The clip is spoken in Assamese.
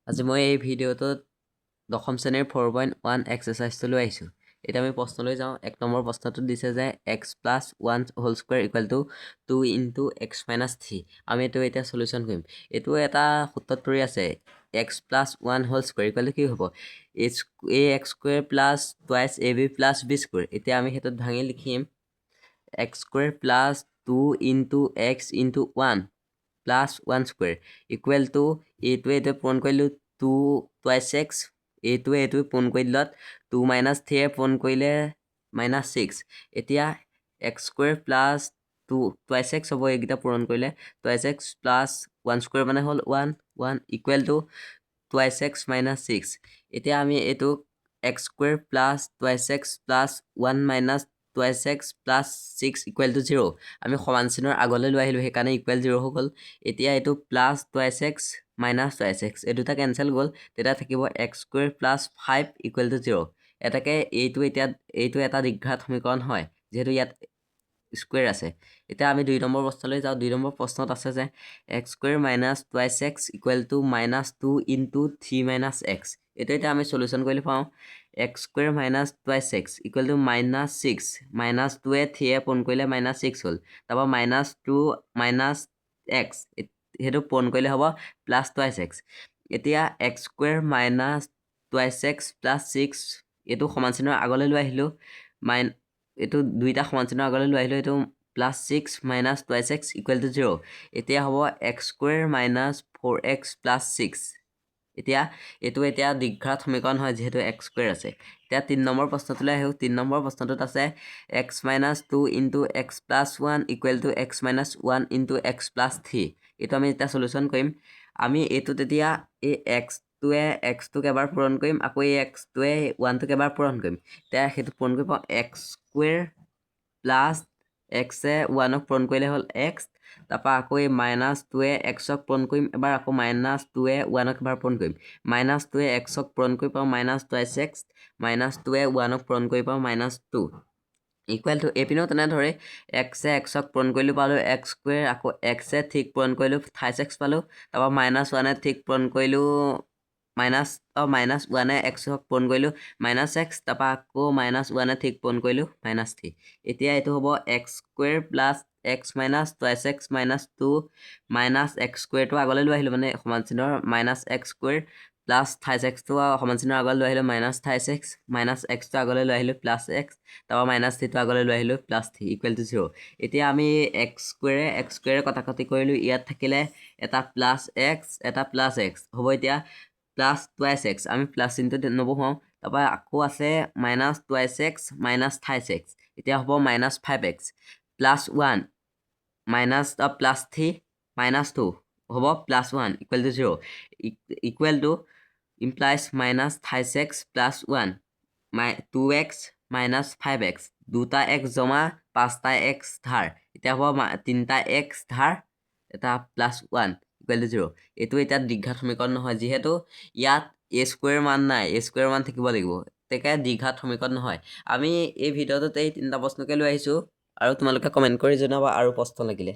আজি মই এই ভিডিঅ'টোত দশম শ্ৰেণীৰ 4.1 এক্সাৰচাইজটো লৈ আহিছোঁ। এতিয়া আমি প্ৰশ্নলৈ যাওঁ। 1 নম্বৰ প্ৰশ্নটোত দিছে যে x + 1 হোল স্কুৱেৰ = 2 × x - 3। আমি এইটো এতিয়া সলিউশ্যন কৰিম। এইটো এটা সূত্ৰত পৰি আছে। x + 1 হোল স্কুৱেৰ কি হ'ব? ax square plus twice ab plus b square. এতিয়া আমি সেইটোত ভাঙি লিখিম x square plus 2 × x × 1 plus 1 square equal to এইটোৱে পূৰণ কৰিলোঁ 2 টুৱাইছ x, এইটোৱে পূৰণ কৰি দিলত 2 - 3 পূৰণ কৰিলে -6। এতিয়া x square plus 2 twice x হ'ব, এইকেইটা পূৰণ কৰিলে টুৱাইছ x প্লাছ 1 স্কুৱেৰ মানে হ'ল 1 ইকুৱেল টু টুৱাইছ x - 6। এতিয়া আমি এইটো x square plus twice x plus 1 - twice x plus 6 equal to 0। আমি সমান চিনৰ আগলৈ লৈ আহিলোঁ, সেইকাৰণে ইকুৱেল 0 হৈ গ'ল। এতিয়া এইটো plus twice x minus twice x, এই দুটা কেঞ্চেল গ'ল। তেতিয়া থাকিব x square plus 5 equal to 0। এটাকে এইটো এটা দ্বিঘাত সমীকৰণ হয়, যিহেতু ইয়াত স্কুৱেৰ আছে। এতিয়া আমি 2 নম্বৰ প্ৰশ্নলৈ যাওঁ। 2 নম্বৰ প্ৰশ্নত আছে যে x square minus twice x equal to -2 × 3 - x। এইটো এতিয়া আমি সলিউশ্যন কৰিলে পাওঁ x square minus twice x equal to -6, -2য়ে 3য়ে পূৰণ কৰিলে -6 হ'ল। তাৰপৰা -2 - x, সেইটো পূৰণ কৰিলে হ'ব প্লাছ টুৱাইছ x। এতিয়া x square minus twice x plus 6, এইটো সমান চিনৰ আগলৈ লৈ আহিলোঁ। এইটো দুইটা সমান চিনৰ আগলৈ লৈ আহিলোঁ। এইটো plus 6 minus twice x equal to 0। এতিয়া হ'ব x square minus 4x plus 6। এতিয়া এইটো দ্বিঘাত সমীকৰণ হয়, যিহেতু x স্কুৱেৰ আছে। এতিয়া 3 নম্বৰ প্ৰশ্নটোলৈ আহোঁ। 3 নম্বৰ প্ৰশ্নটোত আছে x - 2 × x + 1 equal to x - 1 × x + 3। এইটো আমি এতিয়া সলিউশ্যন কৰিম। আমি এইটোত এতিয়া এই x-টোক এবাৰ পূৰণ কৰিম, আকৌ এই x-টোৱে 1টোক এবাৰ পূৰণ কৰিম। এতিয়া সেইটো পূৰণ কৰি পাওঁ x স্কুৱেৰ প্লাছ x-এ 1ক পূৰণ কৰিলে হ'ল x। তাৰপৰা আকৌ এই -2য়ে x-ক পূৰণ কৰিম এবাৰ, আকৌ -2য়ে 1ক এবাৰ পূৰণ কৰিম। -2য়ে x-ক পূৰণ কৰি পাওঁ -টুৱাইছ x, -2য়ে 1ক পূৰণ কৰি পাওঁ -2 ইকুৱেল টু এইপিনেও তেনেদৰে x-এ x-ক পূৰণ কৰিলোঁ পালোঁ x স্কুৱেৰ, আকৌ x-এ ঠিক পূৰণ কৰিলোঁ 28x পালোঁ। তাৰপৰা -1য়ে ঠিক পূৰণ কৰিলোঁ -1য়ে x-ক পূৰণ কৰিলোঁ -x, তাৰপৰা আকৌ -1য়ে ঠিক পূৰণ কৰিলোঁ -3। এতিয়া এইটো হ'ব x square plus x minus twice x -2 -x স্কুৱেৰটো আগলৈ লৈ আহিলোঁ, মানে সমান চিনৰ -x স্কুৱেৰ প্লাছ 28xটো সমান চিনৰ আগলৈ লৈ আহিলোঁ -28x, -xটো আগলৈ লৈ আহিলোঁ +x, তাৰপৰা -3টো আগলৈ লৈ আহিলোঁ +3 ইকুৱেল টু 0। এতিয়া আমি x স্কুৱেৰে কটাকটি কৰিলোঁ। ইয়াত থাকিলে এটা প্লাছ x, এটা প্লাছ x হ'ব। এতিয়া প্লাছ টুৱাইছ x, আমি প্লাছ চিনটো নবহাওঁ। তাৰপৰা আকৌ আছে -টুৱাইছ x -28x, এতিয়া হ'ব -5x প্লাছ 1 প্লাছ 3 -2 হ'ব +1 equal to 0 equal to implies -28x plus 1 2x -5x, দুটা x জমা 5টা x ধাৰ। এতিয়া হ'ব 3টা x ধাৰ, এটা +1 ইকুৱেল টু 0। এইটো এতিয়া দ্বিঘাত সমীকৰণ নহয়, যিহেতু ইয়াত a স্কুৱেৰ মান নাই, a স্কুৱেৰ মান থাকিব লাগিব। তেকে দ্বিঘাত সমীকৰণ নহয়। আমি এই ভিডিঅ'টোত এই 3টা প্ৰশ্নকে লৈ আহিছোঁ, আৰু তোমালোকে কমেণ্ট কৰি জনাবা আৰু প্ৰশ্ন লাগিলে।